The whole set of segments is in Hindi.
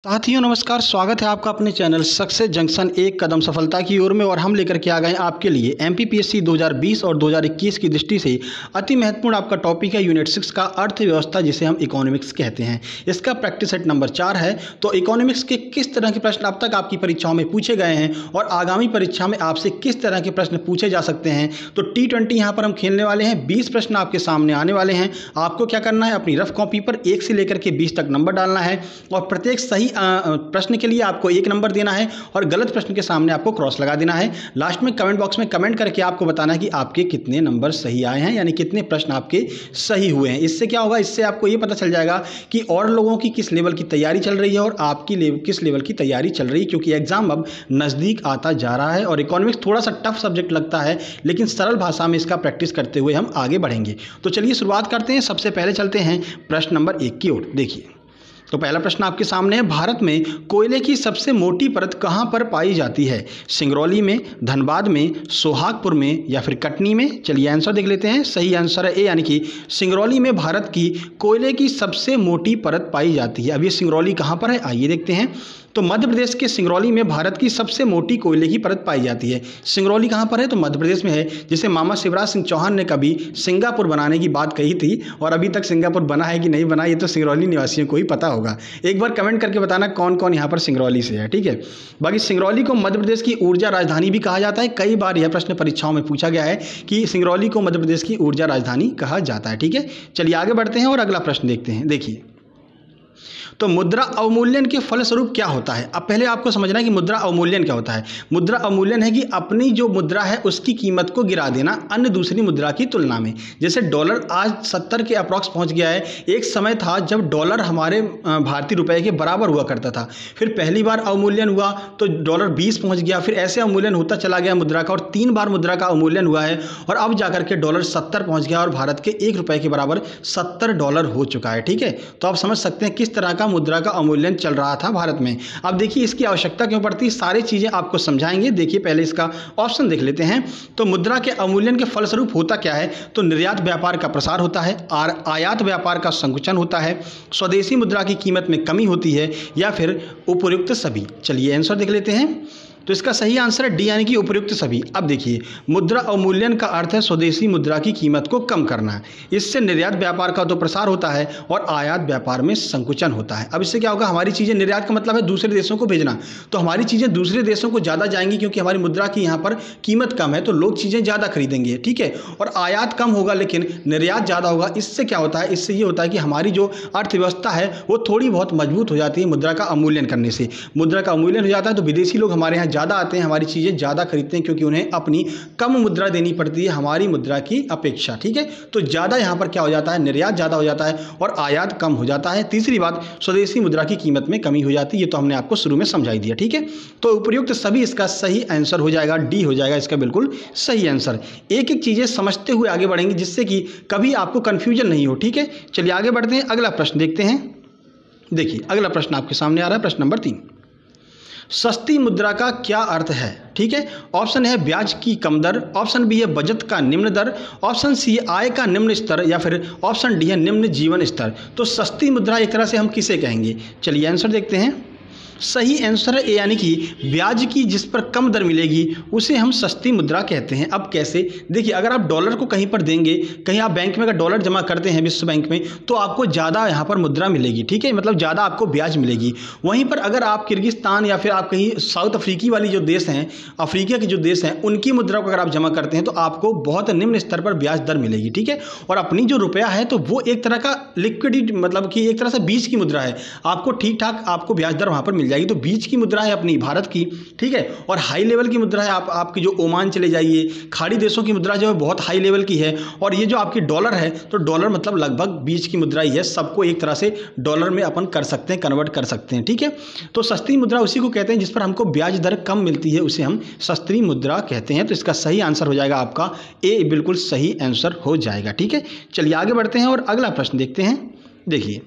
साथियों नमस्कार, स्वागत है आपका अपने चैनल सक्सेस जंक्शन एक कदम सफलता की ओर में। और हम लेकर के आ गए आपके लिए एमपीपीएससी 2020 और 2021 की दृष्टि से अति महत्वपूर्ण आपका टॉपिक है यूनिट 6 का अर्थव्यवस्था, जिसे हम इकोनॉमिक्स कहते हैं। इसका प्रैक्टिस सेट नंबर 4 है। तो इकोनॉमिक्स के किस तरह के प्रश्न अब तक आपकी परीक्षाओं में पूछे गए हैं और आगामी परीक्षा में आपसे किस तरह के प्रश्न पूछे जा सकते हैं, तो T20 यहाँ पर हम खेलने वाले हैं। 20 प्रश्न आपके सामने आने वाले हैं। आपको क्या करना है, अपनी रफ कॉपी पर 1 से लेकर के 20 तक नंबर डालना है और प्रत्येक सही प्रश्न के लिए आपको 1 नंबर देना है और गलत प्रश्न के सामने आपको क्रॉस लगा देना है। लास्ट में कमेंट बॉक्स में कमेंट करके आपको बताना है कि आपके कितने नंबर सही आए हैं, यानी कितने प्रश्न आपके सही हुए हैं। इससे क्या होगा, इससे आपको ये पता चल जाएगा कि और लोगों की किस लेवल की तैयारी चल रही है और आपकी किस लेवल की तैयारी चल रही है, क्योंकि एग्जाम अब नज़दीक आता जा रहा है। और इकोनॉमिक्स थोड़ा सा टफ सब्जेक्ट लगता है, लेकिन सरल भाषा में इसका प्रैक्टिस करते हुए हम आगे बढ़ेंगे। तो चलिए शुरुआत करते हैं। सबसे पहले चलते हैं प्रश्न नंबर 1 की ओर। देखिए, तो पहला प्रश्न आपके सामने है, भारत में कोयले की सबसे मोटी परत कहां पर पाई जाती है? सिंगरौली में, धनबाद में, सोहागपुर में या फिर कटनी में? चलिए आंसर देख लेते हैं। सही आंसर है ए, यानी कि सिंगरौली में भारत की कोयले की सबसे मोटी परत पाई जाती है। अब ये सिंगरौली कहां पर है, आइए देखते हैं। तो मध्य प्रदेश के सिंगरौली में भारत की सबसे मोटी कोयले की परत पाई जाती है। सिंगरौली कहाँ पर है, तो मध्य प्रदेश में है, जिसे मामा शिवराज सिंह चौहान ने कभी सिंगापुर बनाने की बात कही थी। और अभी तक सिंगापुर बना है कि नहीं बना, ये तो सिंगरौली निवासियों को ही पता होगा। एक बार कमेंट करके बताना कौन कौन यहाँ पर सिंगरौली से है, ठीक है। बाकी सिंगरौली को मध्य प्रदेश की ऊर्जा राजधानी भी कहा जाता है। कई बार यह प्रश्न परीक्षाओं में पूछा गया है कि सिंगरौली को मध्य प्रदेश की ऊर्जा राजधानी कहा जाता है, ठीक है। चलिए आगे बढ़ते हैं और अगला प्रश्न देखते हैं। देखिए, तो मुद्रा अवमूल्यन के फलस्वरूप क्या होता है? अब पहले आपको समझना है कि मुद्रा अवमूल्यन क्या होता है। मुद्रा अवमूल्यन है कि अपनी जो मुद्रा है उसकी कीमत को गिरा देना अन्य दूसरी मुद्रा की तुलना में। जैसे डॉलर आज 70 के अप्रॉक्स पहुंच गया है। एक समय था जब डॉलर हमारे भारतीय रुपए के बराबर हुआ करता था, फिर पहली बार अवमूल्यन हुआ तो डॉलर 20 पहुंच गया, फिर ऐसे अवमूल्यन होता चला गया मुद्रा का, और 3 बार मुद्रा का अवमूल्यन हुआ है और अब जाकर के डॉलर 70 पहुंच गया और भारत के $1 के बराबर $70 हो चुका है, ठीक है। तो आप समझ सकते हैं किस तरह का मुद्रा का अवमूल्यन चल रहा था भारत में। अब देखिए, इसकी आवश्यकता क्यों पड़ती है, सारी चीजें आपको समझाएंगे। देखिए पहले इसका ऑप्शन देख लेते हैं। तो मुद्रा के अवमूल्यन के फलस्वरूप होता क्या है, तो निर्यात व्यापार का प्रसार होता है, आयात व्यापार का संकुचन होता है, स्वदेशी मुद्रा की कीमत में कमी होती है, या फिर उपयुक्त सभी। चलिए आंसर देख लेते हैं। तो इसका सही आंसर है डी, यानी कि उपयुक्त सभी। अब देखिए, मुद्रा अवमूल्यन का अर्थ है स्वदेशी मुद्रा की कीमत को कम करना। इससे निर्यात व्यापार का तो प्रसार होता है और आयात व्यापार में संकुचन होता है। अब इससे क्या होगा, हमारी चीज़ें, निर्यात का मतलब है दूसरे देशों को भेजना, तो हमारी चीज़ें दूसरे देशों को ज़्यादा जाएंगी क्योंकि हमारी मुद्रा की यहाँ पर कीमत कम है, तो लोग चीज़ें ज़्यादा खरीदेंगे, ठीक है। और आयात कम होगा लेकिन निर्यात ज़्यादा होगा। इससे क्या होता है, इससे ये होता है कि हमारी जो अर्थव्यवस्था है वो थोड़ी बहुत मजबूत हो जाती है मुद्रा का अवमूल्यन करने से। मुद्रा का अवमूल्यन हो जाता है तो विदेशी लोग हमारे यहाँ ज़्यादा आते हैं, हमारी चीज़ें ज़्यादा खरीदते हैं, क्योंकि उन्हें अपनी कम मुद्रा देनी पड़ती है हमारी मुद्रा की अपेक्षा, ठीक है। तो ज़्यादा यहाँ पर क्या हो जाता है, निर्यात ज़्यादा हो जाता है और आयात कम हो जाता है। तीसरी बात, स्वदेशी मुद्रा की कीमत में कमी हो जाती है। ये तो हमने आपको शुरू में समझाई दिया, ठीक है। तो उपयुक्त सभी इसका सही आंसर हो जाएगा, डी हो जाएगा इसका बिल्कुल सही आंसर। एक एक चीज़ें समझते हुए आगे बढ़ेंगे जिससे कि कभी आपको कन्फ्यूजन नहीं हो, ठीक है। चलिए आगे बढ़ते हैं, अगला प्रश्न देखते हैं। देखिए, अगला प्रश्न आपके सामने आ रहा है, प्रश्न नंबर 3। सस्ती मुद्रा का क्या अर्थ है, ठीक है। ऑप्शन है ब्याज की कम दर, ऑप्शन बी है बचत का निम्न दर, ऑप्शन सी आय का निम्न स्तर, या फिर ऑप्शन डी है निम्न जीवन स्तर। तो सस्ती मुद्रा एक तरह से हम किसे कहेंगे, चलिए आंसर देखते हैं। सही आंसर है ए, यानी कि ब्याज की जिस पर कम दर मिलेगी उसे हम सस्ती मुद्रा कहते हैं। अब कैसे, देखिए, अगर आप डॉलर को कहीं पर देंगे, कहीं आप बैंक में अगर डॉलर जमा करते हैं विश्व बैंक में, तो आपको ज़्यादा यहाँ पर मुद्रा मिलेगी, ठीक है, मतलब ज़्यादा आपको ब्याज मिलेगी। वहीं पर अगर आप किर्गिस्तान या फिर आप कहीं साउथ अफ्रीकी वाली जो देश हैं, अफ्रीका के जो देश हैं, उनकी मुद्रा को अगर आप जमा करते हैं तो आपको बहुत निम्न स्तर पर ब्याज दर मिलेगी, ठीक है। और अपनी जो रुपया है तो वो एक तरह का लिक्विड, मतलब कि एक तरह से बीच की मुद्रा है, आपको ठीक ठाक आपको ब्याज दर वहाँ पर मिल जाएगी। तो बीच की मुद्रा है अपनी भारत की, ठीक है। और हाई लेवल की मुद्रा है आपकी जो ओमान चले जाइए, खाड़ी देशों की मुद्रा जो है बहुत हाई लेवल की है। और ये जो आपकी डॉलर है, तो डॉलर मतलब लगभग बीच की मुद्रा ही है, सबको एक तरह से डॉलर में अपन कर सकते हैं, कन्वर्ट कर सकते हैं, ठीक है। तो सस्ती मुद्रा उसी को कहते हैं जिस पर हमको ब्याज दर कम मिलती है, उसे हम सस्ती मुद्रा कहते हैं। तो इसका सही आंसर हो जाएगा आपका ए, बिल्कुल सही आंसर हो जाएगा, ठीक है। चलिए आगे बढ़ते हैं और अगला प्रश्न देखते हैं। देखिए,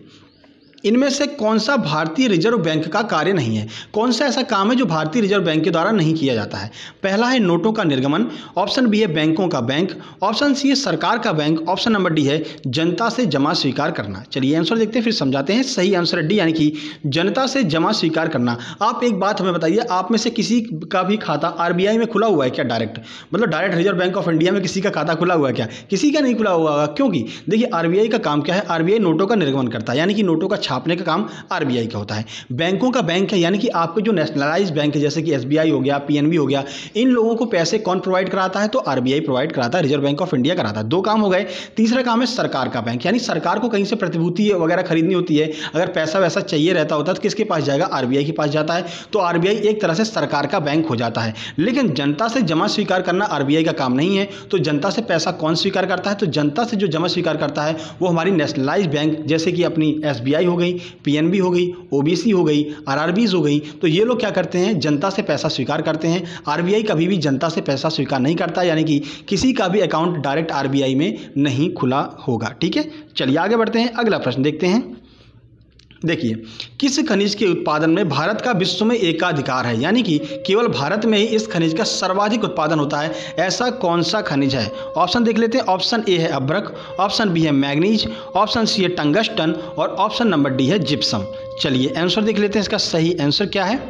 इनमें से कौन सा भारतीय रिजर्व बैंक का कार्य नहीं है? कौन सा ऐसा काम है जो भारतीय रिजर्व बैंक के द्वारा नहीं किया जाता है? पहला है नोटों का निर्गमन, ऑप्शन बी है बैंकों का बैंक, ऑप्शन सी है सरकार का बैंक, ऑप्शन नंबर डी है जनता से जमा स्वीकार करना। चलिए आंसर देखते हैं फिर समझाते हैं। सही आंसर है डी, यानी कि जनता से जमा स्वीकार करना। आप एक बात हमें बताइए, आप में से किसी का भी खाता आरबीआई में खुला हुआ है क्या? डायरेक्ट मतलब direct reserve bank of India में किसी का खाता खुला हुआ है क्या? किसी का नहीं खुला हुआ होगा, क्योंकि देखिए आरबीआई का काम क्या है? आरबीआई नोटों का निर्गमन करता है, यानी कि नोटों का छापने का काम आरबीआई का होता है। बैंकों का बैंक है, यानी कि आपके जो नेशनलाइज बैंक है जैसे कि एसबीआई हो गया, पीएनबी हो गया, इन लोगों को पैसे कौन प्रोवाइड कराता है? तो आरबीआई प्रोवाइड कराता है, रिजर्व बैंक ऑफ इंडिया कराता है। दो काम हो गए। तीसरा काम है सरकार का बैंक, यानी सरकार को कहीं से प्रतिभूति वगैरह खरीदनी होती है, अगर पैसा वैसा चाहिए रहता होता है तो किसके पास जाएगा? आरबीआई के पास जाता है। तो आरबीआई एक तरह से सरकार का बैंक हो जाता है। लेकिन जनता से जमा स्वीकार करना आरबीआई का काम नहीं है। तो जनता से पैसा कौन स्वीकार करता है? तो जनता से जो जमा स्वीकार करता है वो हमारी नेशनलाइज बैंक, जैसे कि अपनी एसबीआई हो गई, पीएनबी हो गई, ओबीसी हो गई, आरआरबीज हो गई। तो ये लोग क्या करते हैं? जनता से पैसा स्वीकार करते हैं। आरबीआई कभी भी जनता से पैसा स्वीकार नहीं करता, यानी कि किसी का भी अकाउंट डायरेक्ट आरबीआई में नहीं खुला होगा। ठीक है, चलिए आगे बढ़ते हैं, अगला प्रश्न देखते हैं। देखिए, किस खनिज के उत्पादन में भारत का विश्व में एकाधिकार है? यानी कि केवल भारत में ही इस खनिज का सर्वाधिक उत्पादन होता है, ऐसा कौन सा खनिज है? ऑप्शन देख लेते हैं। ऑप्शन ए है अभ्रक, ऑप्शन बी है मैग्नीज, ऑप्शन सी है टंगस्टन और ऑप्शन नंबर डी है जिप्सम। चलिए आंसर देख लेते हैं, इसका सही आंसर क्या है?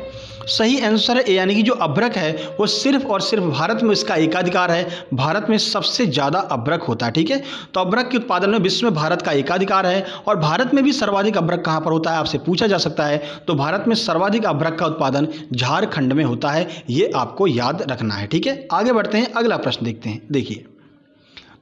सही आंसर है ए, यानी कि जो अभ्रक है वो सिर्फ और सिर्फ भारत में इसका एकाधिकार है। भारत में सबसे ज़्यादा अभ्रक होता है। ठीक है, तो अभ्रक के उत्पादन में विश्व में भारत का एकाधिकार है। और भारत में भी सर्वाधिक अभ्रक कहाँ पर होता है आपसे पूछा जा सकता है। तो भारत में सर्वाधिक अभ्रक का उत्पादन झारखंड में होता है, ये आपको याद रखना है। ठीक है, आगे बढ़ते हैं, अगला प्रश्न देखते हैं। देखिए,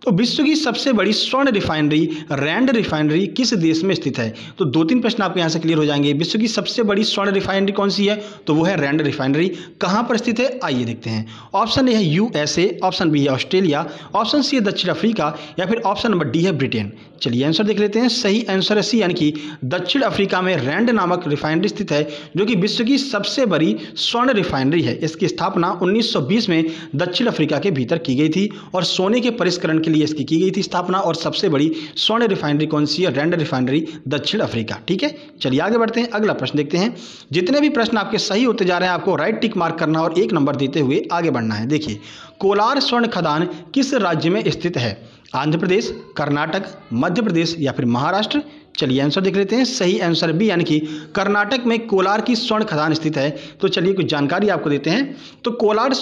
तो विश्व की सबसे बड़ी स्वर्ण रिफाइनरी रैंड रिफाइनरी किस देश में स्थित है? तो दो तीन प्रश्न आपके यहाँ से क्लियर हो जाएंगे। विश्व की सबसे बड़ी स्वर्ण रिफाइनरी कौन सी है? तो वो है रैंड रिफाइनरी। कहाँ पर स्थित है? आइए देखते हैं। ऑप्शन ए है यूएसए, ऑप्शन बी है ऑस्ट्रेलिया, ऑप्शन सी है दक्षिण अफ्रीका या फिर ऑप्शन नंबर डी है ब्रिटेन। चलिए आंसर देख लेते हैं। सही आंसर है सी, यानी कि दक्षिण अफ्रीका में रैंड नामक रिफाइनरी स्थित है, जो कि विश्व की सबसे बड़ी स्वर्ण रिफाइनरी है। इसकी स्थापना 1920 में दक्षिण अफ्रीका के भीतर की गई थी और सोने के परिष्करण के लिए इसकी की गई थी स्थापना। और सबसे बड़ी स्वर्ण रिफाइनरी कौन सी है? रैंड रिफाइनरी, दक्षिण अफ्रीका। ठीक है, चलिए आगे बढ़ते हैं, अगला प्रश्न देखते हैं। जितने भी प्रश्न आपके सही होते जा रहे हैं आपको राइट टिक मार्क करना और 1 नंबर देते हुए आगे बढ़ना है। देखिए, कोलार स्वर्ण खदान किस राज्य में स्थित है? आंध्र प्रदेश, कर्नाटक, मध्य प्रदेश या फिर महाराष्ट्र? चलिए आंसर देख लेते हैं। सही आंसर बी, यानी कि कर्नाटक में कोलार की स्वर्ण खदान स्थित है। तो चलिए कुछ जानकारी आपको देते हैं। तो कोलार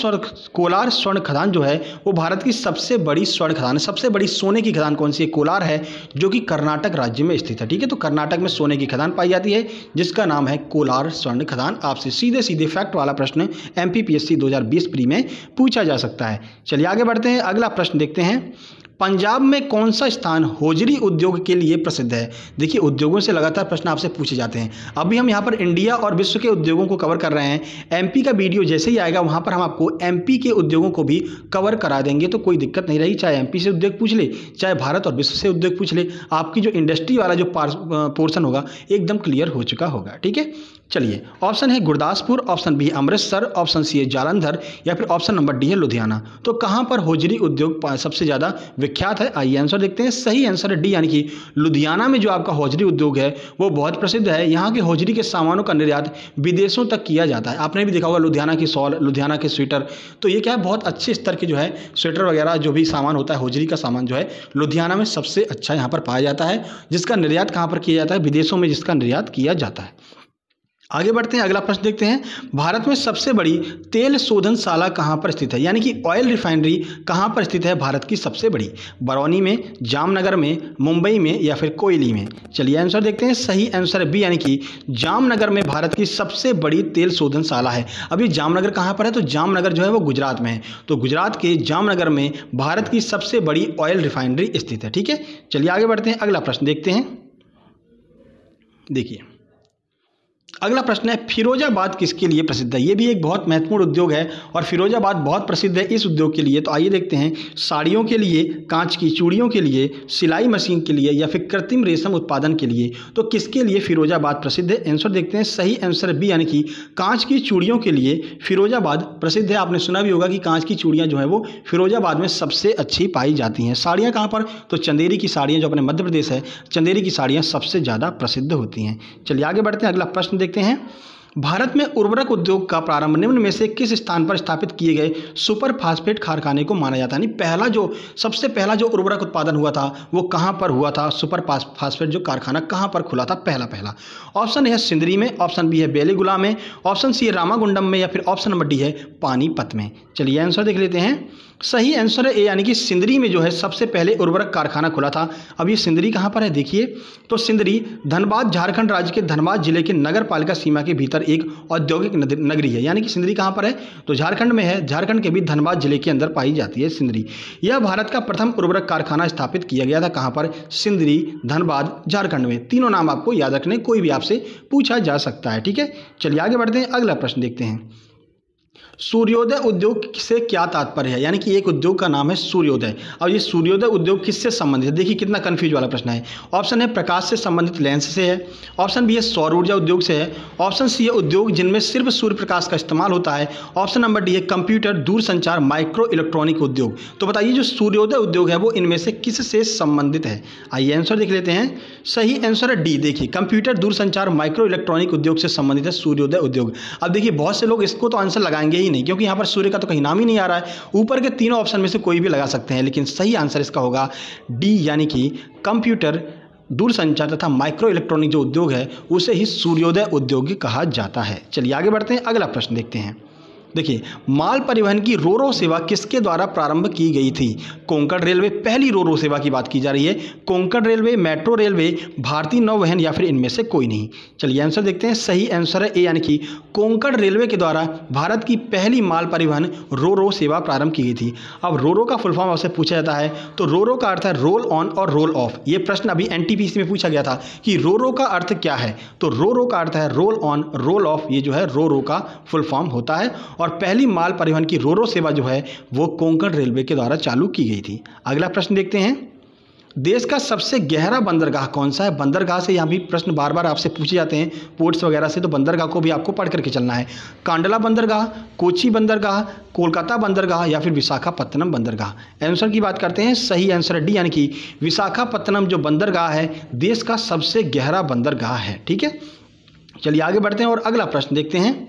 स्वर्ण खदान जो है वो भारत की सबसे बड़ी स्वर्ण खदान है। सबसे बड़ी सोने की खदान कौन सी है? कोलार है, जो कि कर्नाटक राज्य में स्थित है। ठीक है, तो कर्नाटक में सोने की खदान पाई जाती है जिसका नाम है कोलार स्वर्ण खदान। आपसे सीधे सीधे फैक्ट वाला प्रश्न एमपीपीएससी 2020 प्री में पूछा जा सकता है। चलिए आगे बढ़ते हैं, अगला प्रश्न देखते हैं। पंजाब में कौन सा स्थान होजरी उद्योग के लिए प्रसिद्ध है? देखिए, उद्योगों से लगातार प्रश्न आपसे पूछे जाते हैं। अभी हम यहाँ पर इंडिया और विश्व के उद्योगों को कवर कर रहे हैं। एमपी का वीडियो जैसे ही आएगा वहाँ पर हम आपको एमपी के उद्योगों को भी कवर करा देंगे, तो कोई दिक्कत नहीं रही। चाहे एमपी से उद्योग पूछ ले, चाहे भारत और विश्व से उद्योग पूछ ले, आपकी जो इंडस्ट्री वाला जो पोर्शन होगा एकदम क्लियर हो चुका होगा। ठीक है, चलिए ऑप्शन है गुरदासपुर, ऑप्शन बी है अमृतसर, ऑप्शन सी है जालंधर या फिर ऑप्शन नंबर डी है लुधियाना। तो कहाँ पर होजरी उद्योग सबसे ज़्यादा विख्यात है? आइए आंसर देखते हैं। सही आंसर है डी, यानी कि लुधियाना में जो आपका होजरी उद्योग है वो बहुत प्रसिद्ध है। यहाँ के होजरी के सामानों का निर्यात विदेशों तक किया जाता है। आपने भी देखा होगा लुधियाना की शॉल, लुधियाना के स्वेटर। तो ये क्या है, बहुत अच्छे स्तर के जो है स्वेटर वगैरह जो भी सामान होता है, होजरी का सामान जो है लुधियाना में सबसे अच्छा यहाँ पर पाया जाता है, जिसका निर्यात कहाँ पर किया जाता है? विदेशों में जिसका निर्यात किया जाता है। आगे बढ़ते हैं, अगला प्रश्न देखते हैं। भारत में सबसे बड़ी तेल शोधनशाला कहाँ पर स्थित है? यानी कि ऑयल रिफाइनरी कहाँ पर स्थित है भारत की सबसे बड़ी? बरौनी में, जामनगर में, मुंबई में या फिर कोयली में? चलिए आंसर देखते हैं। सही आंसर बी, यानी कि जामनगर में भारत की सबसे बड़ी तेल शोधनशाला है। अभी जामनगर कहाँ पर है? तो जामनगर जो है वो गुजरात में है। तो गुजरात के जामनगर में भारत की सबसे बड़ी ऑयल रिफाइनरी स्थित है। ठीक है, चलिए आगे बढ़ते हैं, अगला प्रश्न देखते हैं। देखिए, अगला प्रश्न है, फिरोजाबाद किसके लिए प्रसिद्ध है? ये भी एक बहुत महत्वपूर्ण उद्योग है और फिरोजाबाद बहुत प्रसिद्ध है इस उद्योग के लिए। तो आइए देखते हैं, साड़ियों के लिए, कांच की चूड़ियों के लिए, सिलाई मशीन के लिए या फिर कृत्रिम रेशम उत्पादन के लिए, तो किसके लिए फिरोजाबाद प्रसिद्ध है? आंसर देखते हैं, सही आंसर बी यानी कि कांच की चूड़ियों के लिए फिरोजाबाद प्रसिद्ध है। आपने सुना भी होगा कि कांच की चूड़ियाँ जो है वो फिरोजाबाद में सबसे अच्छी पाई जाती हैं। साड़ियाँ कहाँ पर? तो चंदेरी की साड़ियाँ, जो अपने मध्य प्रदेश है, चंदेरी की साड़ियाँ सबसे ज़्यादा प्रसिद्ध होती हैं। चलिए आगे बढ़ते हैं, अगला प्रश्न देखते हैं। भारत में उर्वरक उद्योग का प्रारंभ निम्न में से किस स्थान पर स्थापित किए गए सुपर फास्फेट कारखाने को माना जाता है? सबसे पहला जो उर्वरक उत्पादन हुआ था वो कहां पर हुआ था? सुपर फास्फेट जो कारखाना कहां पर खुला था पहला? ऑप्शन है सिंदरी में, ऑप्शन बी है बेलीगुला में, ऑप्शन सी है रामागुंडम में या फिर ऑप्शन नंबर डी है पानीपत में। चलिए आंसर देख लेते हैं। सही आंसर है ए यानी कि सिंदरी में जो है सबसे पहले उर्वरक कारखाना खुला था। अब ये सिंदरी कहाँ पर है देखिए, तो सिंदरी धनबाद, झारखंड राज्य के धनबाद जिले के नगर पालिका सीमा के भीतर एक औद्योगिक नगरी है। यानी कि सिंदरी कहाँ पर है? तो झारखंड में है। झारखंड के भी धनबाद जिले के अंदर पाई जाती है सिंदरी। यह भारत का प्रथम उर्वरक कारखाना स्थापित किया गया था। कहाँ पर? सिंदरी, धनबाद, झारखंड में। तीनों नाम आपको याद रखने, कोई भी आपसे पूछा जा सकता है। ठीक है, चलिए आगे बढ़ते हैं, अगला प्रश्न देखते हैं। सूर्योदय उद्योग से क्या तात्पर्य है? यानी कि एक उद्योग का नाम है सूर्योदय। और ये सूर्योदय उद्योग किससे संबंधित है? देखिए कितना कंफ्यूज वाला प्रश्न है। ऑप्शन है प्रकाश से संबंधित लेंस से है, ऑप्शन बी है सौर ऊर्जा उद्योग से है, ऑप्शन सी है उद्योग जिनमें सिर्फ सूर्य प्रकाश का इस्तेमाल होता है, ऑप्शन नंबर डी है कंप्यूटर, दूरसंचार, माइक्रो इलेक्ट्रॉनिक उद्योग। तो बताइए जो सूर्योदय उद्योग है वो इनमें से किससे संबंधित है? आइए आंसर देख लेते हैं। सही आंसर है डी। देखिए कंप्यूटर, दूरसंचार, माइक्रो इलेक्ट्रॉनिक उद्योग से संबंधित है सूर्योदय उद्योग। अब देखिए बहुत से लोग इसको तो आंसर लगाएंगे ही नहीं, क्योंकि यहाँ पर सूर्य का तो कहीं नाम ही नहीं आ रहा है। ऊपर के तीनों ऑप्शन में से कोई भी लगा सकते हैं, लेकिन सही आंसर इसका होगा डी, यानी कि कंप्यूटर, दूरसंचार तथा माइक्रो इलेक्ट्रॉनिक जो उद्योग है उसे ही सूर्योदय उद्योग कहा जाता है। चलिए आगे बढ़ते हैं, अगला प्रश्न देखते हैं। देखिए माल परिवहन की रोरो सेवा किसके द्वारा प्रारंभ की गई थी? कोंकण रेलवे, पहली रोरो सेवा की बात की जा रही है। कोंकण रेलवे, मेट्रो रेलवे, भारतीय नौवहन या फिर इनमें से कोई नहीं। चलिए आंसर देखते हैं। सही आंसर है ए, यानी कि कोंकण रेलवे के द्वारा भारत की पहली माल परिवहन रोरो सेवा प्रारंभ की गई थी। अब रोरो का फुल फॉर्म आपसे पूछा जाता है, तो रोरो का अर्थ है रोल ऑन और रोल ऑफ। ये प्रश्न अभी एनटीपीसी में पूछा गया था कि रोरो का अर्थ क्या है, तो रोरो का अर्थ है रोल ऑन, रोल ऑफ। ये जो है रोरो का फुल फॉर्म होता है। और पहली माल परिवहन की रोरो सेवा जो है वो कोंकण रेलवे के द्वारा चालू की गई थी। अगला प्रश्न देखते हैं। देश का सबसे गहरा बंदरगाह कौन सा है? बंदरगाह से यहाँ भी प्रश्न बार बार आपसे पूछे जाते हैं पोर्ट्स वगैरह से, तो बंदरगाह को भी आपको पढ़ करके चलना है। कांडला बंदरगाह, कोची बंदरगाह, कोलकाता बंदरगाह या फिर विशाखापत्तनम बंदरगाह। आंसर की बात करते हैं। सही आंसर है डी, यानी कि विशाखापत्तनम जो बंदरगाह है देश का सबसे गहरा बंदरगाह है। ठीक है, चलिए आगे बढ़ते हैं और अगला प्रश्न देखते हैं।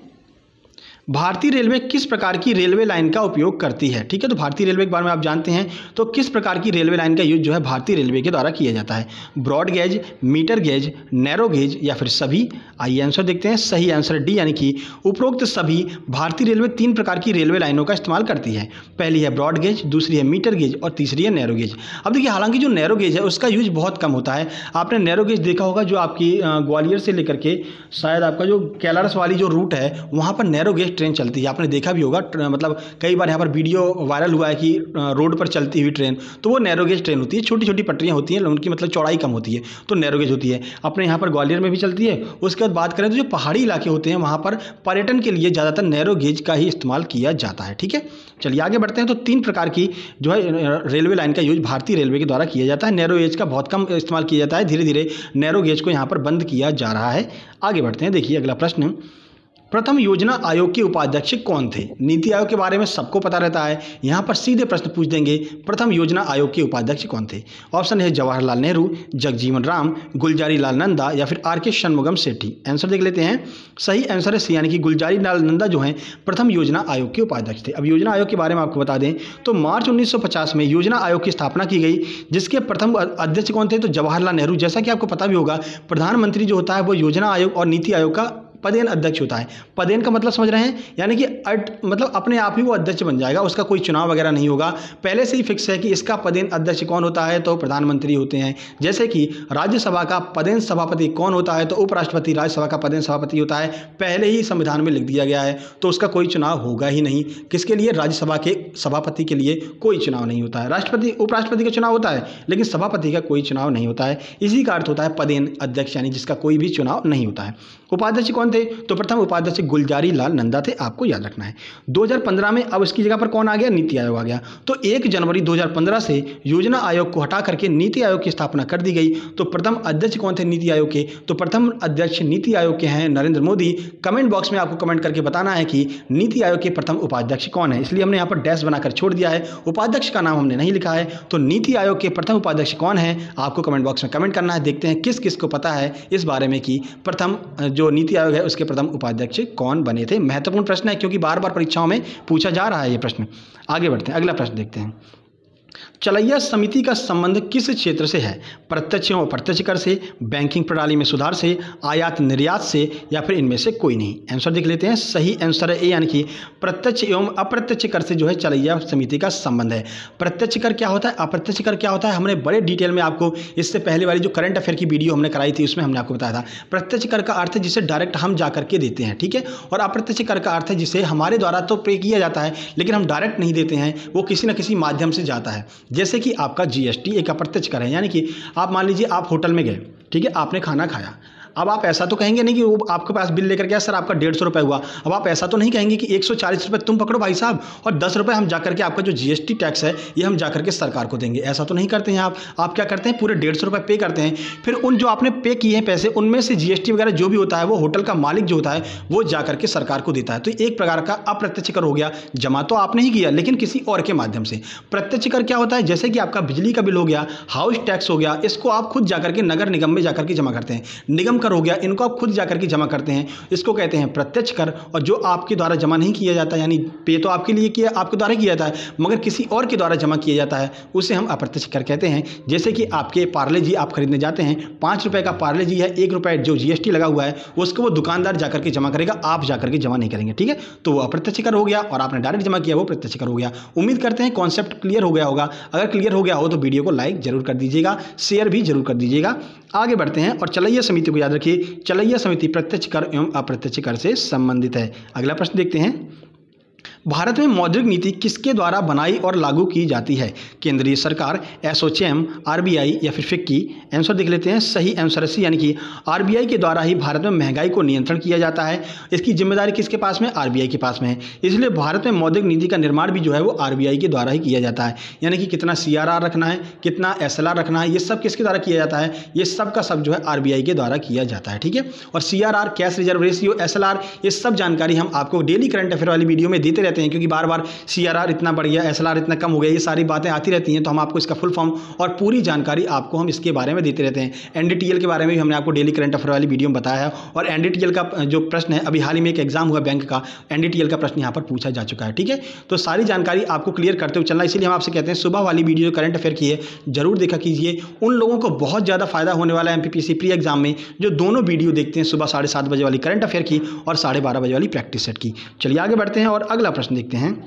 भारतीय रेलवे किस प्रकार की रेलवे लाइन का उपयोग करती है? ठीक है, तो भारतीय रेलवे के बारे में आप जानते हैं, तो किस प्रकार की रेलवे लाइन का यूज जो है भारतीय रेलवे के द्वारा किया जाता है? Broad gauge, metre gauge, narrow gauge या फिर सभी? आइए आंसर देखते हैं। सही आंसर डी, यानी कि उपरोक्त सभी। भारतीय रेलवे 3 प्रकार की रेलवे लाइनों का इस्तेमाल करती है। पहली है ब्रॉड गेज, दूसरी है मीटर गेज और तीसरी है नैरो गेज। अब देखिए हालांकि जो नैरो गेज है उसका यूज बहुत कम होता है। आपने नैरो गेज देखा होगा जो आपकी ग्वालियर से लेकर के शायद आपका जो कैलारस वाली जो रूट है वहाँ पर नैरो गेज ट्रेन चलती है। आपने देखा भी होगा, मतलब कई बार यहाँ पर वीडियो वायरल हुआ है कि रोड पर चलती हुई ट्रेन, तो वो नैरो गेज ट्रेन होती है। छोटी छोटी पटरियाँ होती हैं, उनकी मतलब चौड़ाई कम होती है, तो नैरो गेज होती है। अपने यहाँ पर ग्वालियर में भी चलती है। उसके बाद बात करें तो जो पहाड़ी इलाके होते हैं वहाँ पर पर्यटन के लिए ज़्यादातर नैरो गेज का ही इस्तेमाल किया जाता है। ठीक है, चलिए आगे बढ़ते हैं। तो 3 प्रकार की जो है रेलवे लाइन का यूज भारतीय रेलवे के द्वारा किया जाता है। नैरो गेज का बहुत कम इस्तेमाल किया जाता है। धीरे धीरे नैरो गेज को यहाँ पर बंद किया जा रहा है। आगे बढ़ते हैं। देखिए अगला प्रश्न। प्रथम योजना आयोग के उपाध्यक्ष कौन थे? नीति आयोग के बारे में सबको पता रहता है, यहाँ पर सीधे प्रश्न पूछ देंगे प्रथम योजना आयोग के उपाध्यक्ष कौन थे? ऑप्शन है जवाहरलाल नेहरू, जगजीवन राम, गुलजारी लाल नंदा या फिर आर के शनमुगम सेठी। आंसर देख लेते हैं। सही आंसर है सी, यानी कि गुलजारी लाल नंदा जो हैं प्रथम योजना आयोग के उपाध्यक्ष थे। अब योजना आयोग के बारे में आपको बता दें तो मार्च 1950 में योजना आयोग की स्थापना की गई, जिसके प्रथम अध्यक्ष कौन थे? तो जवाहरलाल नेहरू। जैसा कि आपको पता भी होगा प्रधानमंत्री जो होता है वो योजना आयोग और नीति आयोग का पदेन अध्यक्ष होता है। पदेन का मतलब समझ रहे हैं, यानी कि मतलब अपने आप ही वो अध्यक्ष बन जाएगा, उसका कोई चुनाव वगैरह नहीं होगा। पहले से ही फिक्स है कि इसका पदेन अध्यक्ष कौन होता है, तो प्रधानमंत्री होते हैं। जैसे कि राज्यसभा का पदेन सभापति कौन होता है, तो उपराष्ट्रपति राज्यसभा का पदेन सभापति होता है। पहले ही संविधान में लिख दिया गया है, तो उसका कोई चुनाव होगा ही नहीं। किसके लिए? राज्यसभा के सभापति के लिए कोई चुनाव नहीं होता है। राष्ट्रपति उपराष्ट्रपति का चुनाव होता है, लेकिन सभापति का कोई चुनाव नहीं होता है। इसी का अर्थ होता है पदेन अध्यक्ष, यानी जिसका कोई भी चुनाव नहीं होता है। उपाध्यक्ष कौन कौन थे? तो प्रथम उपाध्यक्ष गुलजारी लाल नंदा थे, आपको याद रखना है। 2015 में अब इसकी जगह पर कौन आ गया? नीति आयोग आ गया। तो 1 जनवरी 2015 से योजना आयोग को हटा करके नीति आयोग की स्थापना कर दी गई। तो प्रथम अध्यक्ष कौन थे नीति आयोग के? तो प्रथम अध्यक्ष नीति आयोग के हैं नरेंद्र मोदी। कमेंट बॉक्स में आपको कमेंट करके बताना है कि नीति आयोग के प्रथम उपाध्यक्ष कौन है, इसलिए हमने यहाँ पर डैश बनाकर छोड़ दिया है, उपाध्यक्ष का नाम हमने नहीं लिखा है। तो नीति आयोग के प्रथम उपाध्यक्ष कौन है, आपको कमेंट बॉक्स में कमेंट करना है। देखते हैं किस किस को पता है इस बारे में कि प्रथम जो नीति आयोग है उसके प्रथम उपाध्यक्ष कौन बने थे। महत्वपूर्ण प्रश्न है क्योंकि बार बार परीक्षाओं में पूछा जा रहा है ये प्रश्न। आगे बढ़ते हैं, अगला प्रश्न देखते हैं। चलैया समिति का संबंध किस क्षेत्र से है? प्रत्यक्ष एवं अप्रत्यक्ष कर से, बैंकिंग प्रणाली में सुधार से, आयात निर्यात से, या फिर इनमें से कोई नहीं। आंसर देख लेते हैं। सही आंसर है ए, यानी कि प्रत्यक्ष एवं अप्रत्यक्ष कर से जो है चलैया समिति का संबंध है। प्रत्यक्ष कर क्या होता है, अप्रत्यक्ष कर क्या होता है, हमने बड़े डिटेल में आपको इससे पहले वाली जो करंट अफेयर की वीडियो हमने कराई थी उसमें हमने आपको बताया था। प्रत्यक्ष कर का अर्थ है जिसे डायरेक्ट हम जा करके देते हैं, ठीक है, और अप्रत्यक्ष कर का अर्थ है जिसे हमारे द्वारा तो पे किया जाता है लेकिन हम डायरेक्ट नहीं देते हैं, वो किसी न किसी माध्यम से जाता है। जैसे कि आपका जीएसटी एक अप्रत्यक्ष कर है, यानी कि आप मान लीजिए आप होटल में गए, ठीक है, आपने खाना खाया। अब आप ऐसा तो कहेंगे नहीं कि वो आपके पास बिल लेकर गया, सर आपका 150 रुपये हुआ। अब आप ऐसा तो नहीं कहेंगे कि 140 रुपये तुम पकड़ो भाई साहब और 10 रुपये हम जाकर के आपका जो जीएसटी टैक्स है ये हम जाकर के सरकार को देंगे। ऐसा तो नहीं करते हैं आप क्या करते हैं, पूरे 150 रुपये पे करते हैं। फिर उन जो आपने पे किए हैं पैसे उनमें से जीएसटी वगैरह जो भी होता है वो होटल का मालिक जो होता है वो जाकर के सरकार को देता है। तो एक प्रकार का अप्रत्यक्ष कर हो गया, जमा तो आपने ही किया लेकिन किसी और के माध्यम से। प्रत्यक्ष कर क्या होता है, जैसे कि आपका बिजली का बिल हो गया, हाउस टैक्स हो गया, इसको आप खुद जाकर के नगर निगम में जाकर के जमा करते हैं। निगम कर हो गया, इनको आप खुद जाकर के जमा करते हैं, इसको कहते हैं प्रत्यक्ष कर। और जो आपके द्वारा जमा नहीं किया जाता, यानी पे तो आपके लिए किया, आपके द्वारा किया जाता है मगर किसी और के द्वारा जमा किया जाता है, उसे हम अप्रत्यक्ष कर कहते हैं। जैसे कि आपके पार्ले जी आप खरीदने जाते हैं, 5 रुपए का पार्ले जी है, 1 रुपये जो जीएसटी लगा हुआ है उसको वो दुकानदार जाकर के जमा करेगा, आप जाकर के जमा नहीं करेंगे, ठीक है, तो वो अप्रत्यक्ष कर हो गया। और आपने डायरेक्ट जमा किया वो प्रत्यक्ष कर हो गया। उम्मीद करते हैं कॉन्सेप्ट क्लियर हो गया होगा। अगर क्लियर हो गया हो तो वीडियो को लाइक जरूर कर दीजिएगा, शेयर भी जरूर कर दीजिएगा। आगे बढ़ते हैं और चलैया समिति को याद रखिए, चलैया समिति प्रत्यक्ष कर एवं अप्रत्यक्ष कर से संबंधित है। अगला प्रश्न देखते हैं। भारत में मौद्रिक नीति किसके द्वारा बनाई और लागू की जाती है? केंद्रीय सरकार, एसोचैम, आरबीआई या फिर फिक्की? आंसर देख लेते हैं। सही आंसर सी, यानी कि आरबीआई के द्वारा ही भारत में महंगाई को नियंत्रण किया जाता है। इसकी जिम्मेदारी किसके पास में? आरबीआई के पास में है। इसलिए भारत में मौद्रिक नीति का निर्माण भी जो है वो आरबीआई के द्वारा ही किया जाता है। यानी कि कितना सीआरआर रखना है, कितना एसएलआर रखना है, ये सब किसके द्वारा किया जाता है? ये सब का सब जो है आरबीआई के द्वारा किया जाता है, ठीक है। और CRR, cash reserve ratio, SLR, ये सब जानकारी हम आपको डेली करंट अफेयर वाली वीडियो में देते रहते हैं, क्योंकि बार बार सीआरआर इतना बढ़ गया, एसएलआर इतना कम हो गया, ये सारी बातें आती रहती हैं। तो हम आपको इसका फुल फॉर्म और पूरी जानकारी आपको हम इसके बारे में देते रहते हैं। एनडीटीएल के बारे में भी हमने आपको डेली करंट अफेयर वाली वीडियो में बताया है। और एनडीटीएल का जो प्रश्न है, अभी हाल ही में एक एग्जाम हुआ बैंक का, एनडीटीएल का प्रश्न यहाँ पर पूछा जा चुका है, ठीक है। तो सारी जानकारी आपको क्लियर करते हुए चलना, इसीलिए हम आपसे कहते हैं सुबह वाली वीडियो जो करंट अफेयर की है जरूर देखा कीजिए। उन लोगों को बहुत ज़्यादा फायदा होने वाला है एमपीपीएससी प्री एग्जाम में जो दोनों वीडियो देखते हैं, सुबह 7:30 बजे वाली करंट अफेयर की और 12:30 बजे वाली प्रैक्टिस सेट की। चलिए आगे बढ़ते हैं और अगला प्रश्न देखते हैं।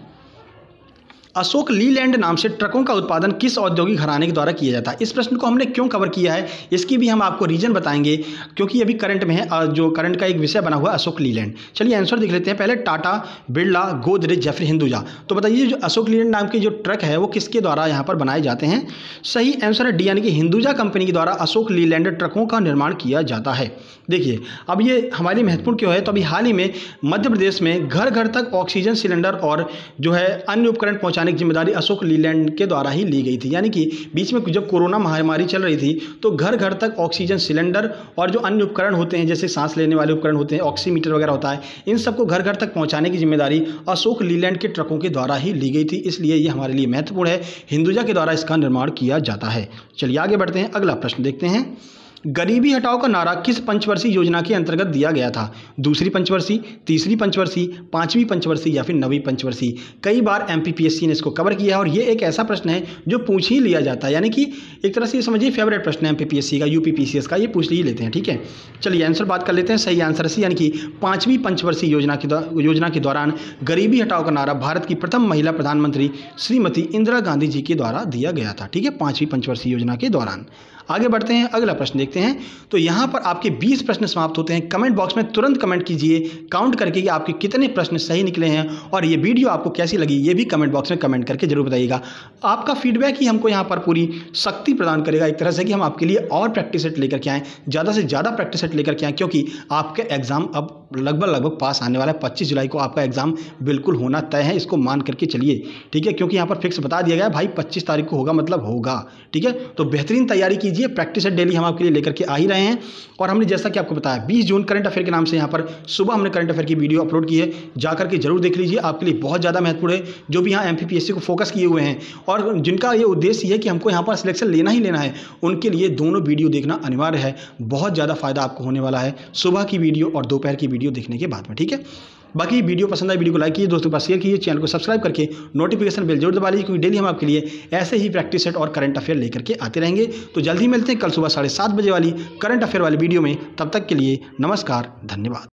अशोक लीलैंड नाम से ट्रकों का उत्पादन किस औद्योगिक घराने के द्वारा किया जाता है? इस प्रश्न को हमने क्यों कवर किया है इसकी भी हम आपको रीजन बताएंगे, क्योंकि अभी करंट में है, जो करंट का एक विषय बना हुआ है अशोक लीलैंड। चलिए आंसर देख लेते हैं। पहले टाटा, बिरला, गोदरेज या फिर हिंदुजा। तो बताइए जो अशोक लीलैंड नाम के जो ट्रक है वो किसके द्वारा यहाँ पर बनाए जाते हैं? सही आंसर है डी, यानी कि हिंदुजा कंपनी के द्वारा अशोक लीलैंड ट्रकों का निर्माण किया जाता है। देखिए अब ये हमारे महत्वपूर्ण क्यों है, तो अभी हाल ही में मध्य प्रदेश में घर घर तक ऑक्सीजन सिलेंडर और जो है अन्य उपकरण पहुँचाने की जिम्मेदारी अशोक लीलैंड के द्वारा ही ली गई थी। यानी कि बीच में जब कोरोना महामारी चल रही थी तो घर घर तक ऑक्सीजन सिलेंडर और जो अन्य उपकरण होते हैं, जैसे सांस लेने वाले उपकरण होते हैं, ऑक्सीमीटर वगैरह होता है, इन सबको घर घर तक पहुंचाने की जिम्मेदारी अशोक लीलैंड के ट्रकों के द्वारा ही ली गई थी। इसलिए ये हमारे लिए महत्वपूर्ण है, हिंदुजा के द्वारा इसका निर्माण किया जाता है। चलिए आगे बढ़ते हैं, अगला प्रश्न देखते हैं। गरीबी हटाओ का नारा किस पंचवर्षीय योजना के अंतर्गत दिया गया था? दूसरी पंचवर्षीय, तीसरी पंचवर्षीय, पांचवी पंचवर्षीय या फिर नवीं पंचवर्षीय? कई बार एमपीपीएससी ने इसको कवर किया है और ये एक ऐसा प्रश्न है जो पूछ ही लिया जाता है, यानी कि एक तरह से ये समझिए फेवरेट प्रश्न है एमपीपीएससी का, यूपीपीसीएस का, ये पूछ ही लेते हैं, ठीक है। चलिए आंसर बात कर लेते हैं। सही आंसर सी, यानी कि पांचवी पंचवर्षीय योजना के दौरान गरीबी हटाओ का नारा भारत की प्रथम महिला प्रधानमंत्री श्रीमती इंदिरा गांधी जी के द्वारा दिया गया था, ठीक है, पांचवी पंचवर्षीय योजना के दौरान। आगे बढ़ते हैं, अगला प्रश्न देखते हैं। तो यहाँ पर आपके 20 प्रश्न समाप्त होते हैं। कमेंट बॉक्स में तुरंत कमेंट कीजिए, काउंट करके कि आपके कितने प्रश्न सही निकले हैं और ये वीडियो आपको कैसी लगी ये भी कमेंट बॉक्स में कमेंट करके जरूर बताइएगा। आपका फीडबैक ही हमको यहाँ पर पूरी शक्ति प्रदान करेगा एक तरह से, कि हम आपके लिए और प्रैक्टिस सेट लेकर के आएँ, ज़्यादा से ज़्यादा प्रैक्टिस सेट लेकर के आएँ, क्योंकि आपका एग्जाम अब लगभग पास आने वाला है। 25 जुलाई को आपका एग्जाम बिल्कुल होना तय है, इसको मान करके चलिए, ठीक है, क्योंकि यहाँ पर फिक्स बता दिया गया है भाई 25 तारीख को होगा मतलब होगा, ठीक है। तो बेहतरीन तैयारी कीजिए, प्रैक्टिस सेट डेली हम आपके लिए लेकर के आ ही रहे हैं। और हमने जैसा कि आपको बताया 20 जून करंट अफेयर के नाम से यहाँ पर सुबह हमने करंट अफेयर की वीडियो अपलोड की है, जाकर के जरूर देख लीजिए, आपके लिए बहुत ज़्यादा महत्वपूर्ण है। जो भी यहाँ MPPSC को फोकस किए हुए हैं और जिनका ये उद्देश्य है कि हमको यहाँ पर सिलेक्शन लेना ही लेना है, उनके लिए दोनों वीडियो देखना अनिवार्य है। बहुत ज़्यादा फायदा आपको होने वाला है सुबह की वीडियो और दोपहर की वीडियो देखने के बाद में, ठीक है। बाकी वीडियो पसंद आए वीडियो को लाइक कीजिए, दोस्तों के पास शेयर कीजिए, चैनल को सब्सक्राइब करके नोटिफिकेशन बेल जरूर दबा लीजिए, क्योंकि डेली हम आपके लिए ऐसे ही प्रैक्टिस सेट और करंट अफेयर लेकर के आते रहेंगे। तो जल्दी मिलते हैं कल सुबह 7:30 बजे वाली करंट अफेयर वाली वीडियो में। तब तक के लिए नमस्कार, धन्यवाद।